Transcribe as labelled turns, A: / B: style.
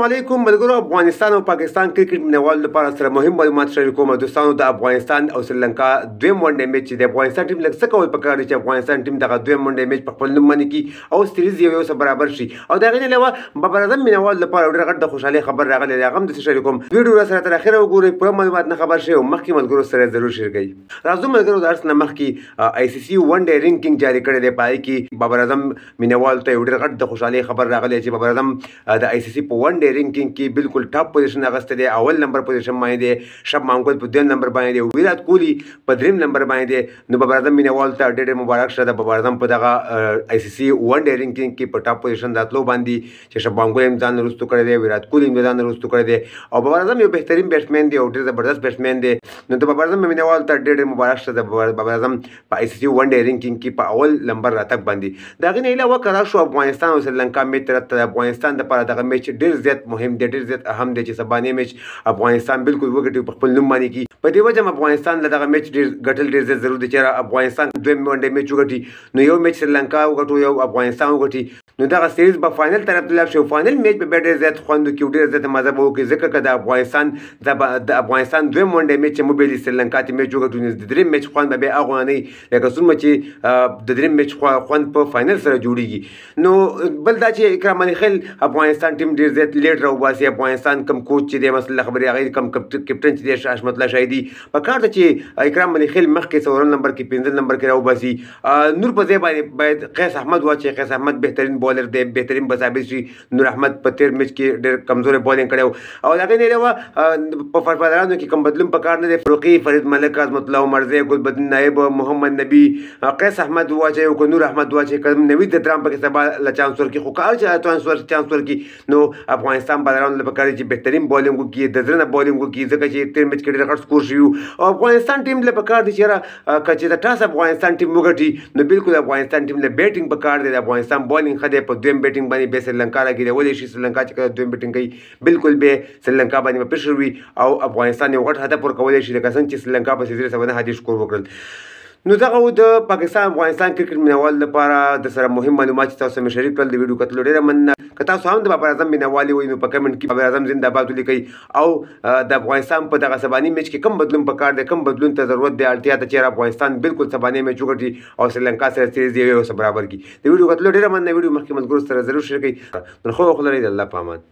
A: علیکم ملګرو. افغانستان او پاکستان کرکټ مینوالو لپاره سره مهم معلومات شریکوم. دوستانو د افغانستان او سریلانکا دویم ون ډے میچ چې د افغانستان ټیم لږ څه کول پکار دي چې افغانستان ټیم دغه دویم ون ډے میچ په خپل نوم باندې کړي او سریز یو سره برابر شي. او د هغې نه علاوه په اعظم مینوالو لپاره ډېر غټ د خوشحالۍ خبر راغلی دی، هغه هم درته شریکوم. ویډیو راسره تر اخره وګورئ، پوره معلومات نه خبر شئ او مخکې ملګرو سره ضرور شیر کړئ. راځو ملګرو، د هر څه نه مخکې آی سی سی ون ډے رینکینګ جاري کړی دی. په هغې کې بابر اعظم مینوالو ته یو ډېر غټ د خوشحالۍ خبر راغلی چې بابر اعظم د آی سی سی په ون ډے رینکینګ کې بالکل ټاپ پوزیشن اخیستی دی. اول نمبر پوزیشن باندې دی، شب مانګول په دویم نمبر باندې دی، ویرات کوهلي په دریم نمبر باندې دی. نو بابر اعظم مینوالو ته ډېر مبارک شه د بابر اعظم په دغه آی سی سی ون ډے رینکینګ کې په ټاپ پوزیشن راتلو باندې چې شب مانګول هم ځان وروستو کړی دی، ویرات کوهلي هم ځان وروستو کړی دی او بابر اعظم یو بهترین بیټسمین دی او ډېر زبردست بیټسمین دی. نو د بابر اعظم مینوالو ته ډېر مبارک شه د بابر اعظم په آی سی سی ون ډے رینکینګ کې په اول نمبر راتګ باندې. د هغې نه علاوه که راشو افغانستان او سریلانکا میچ طرف ته، د افغانستان دپاره دغه میچ ډېر زیات مهم دی، ډېر زیات اهم دی چې سبانې میچ افغانستان بالکل وګټي په خپل نوم باندې کړي. په دې وجه هم افغانستان له دغه میچ ډېر ګټل ډېر زیات ضروري دی چې افغانستان دویم ون ډے میچ وګټي، نو یو میچ سریلانکا وګټو، یو افغانستان وګټي، نو دغه سیریز به فاینل طرف ته لاړ شي. فاینل میچ به بیا ډېر زیات خوند وکړي او ډېر زیات مزه به وکړي، ځکه که د افغانستان دویم ون ډے میچ چې موږ بېلي سریلانکا ته میچ وګټو، نو د دریم میچ خوند به بیا هغه نه وي لکه څومره چې د دریم میچ خوند په فاینل سره جوړیږي. نو بل دا چې اکرام علي خیل افغانستان ټیم ډېر زیات لیټ راوباسي. افغانستان کم کوچ چې دی مثلا خبرې هغې کم کپټن چې دی حشمت الله شاهدي په کار ده چې اکرام علي خیل مخکې څلورم نمبر کې پنځم نمبر کې راوباسي. نور په ځای باندې باید قیس احمد واچوي. قیس احمد بهترین بالر دی، بهترین به ثابت شي. نور احمد په تېر میچ کې ډېر کمزوری بالینګ کړی و او د هغې نه علاوه په فرفدرانو کې کوم بدلون په کار نه دی. فروقي، فرید ملک، عظمت الله عمرزی، ګلبدین نایب، محمد نبي، قیس احمد واچوي او که نور احمد واچوي، که نوید درام پکې سبا له چانس ورکړي. خو که هر چا چانس ورکړي نو افغانستان بالرانو له پکار دی چې بهترین بالینګ وکړي، د زړه نه بالینګ وکړي، ځکه چې تېر میچ کې ډېر غټ سکور شوي او افغانستان ټیم له پکار دی چې یاره که چې د ټاس افغانستان ټیم وګټي نو بالکل افغانستان ټیم له بیټینګ پکار دی. د افغانستان بالینګ ښه دی، په دویم بیټینګ باندې بیا سریلانکا راګیرولی شي. سریلانکا چې کله دویم بیټینګ کوي بالکل بیا سریلانکا باندې به پرشر وي او افغانستان یو غټ هدف ورکولی شي، لکه څنګه چې سریلانکا په سیزري سوه نهه سکور وکړل. نو دغه و د پاکستان افغانستان کرکټ مینوالو لپاره د سره مهم معلومات چې تاسو سره مې شریک کړل. د ویډیو کتلو ډېره مننه. که تاسو هم د بابر اعظم مینوالي وئ نو په کمنټ کې بابر اعظم زنده باد ولیکئ او د افغانستان په دغه سباني میچ کې کوم بدلون پکار دی، کوم بدلون ته ضرورت دی، اړتیا ده چې افغانستان بالکل سباني میچ وګټي او سریلانکا سره سیریز یو سره برابر کړي. د ویډیو کتلو ډېره مننه. ویډیو مخکې ملګرو سره ضرور شریک کړئ. نو ښه وخت ولرئ. د الله په امان.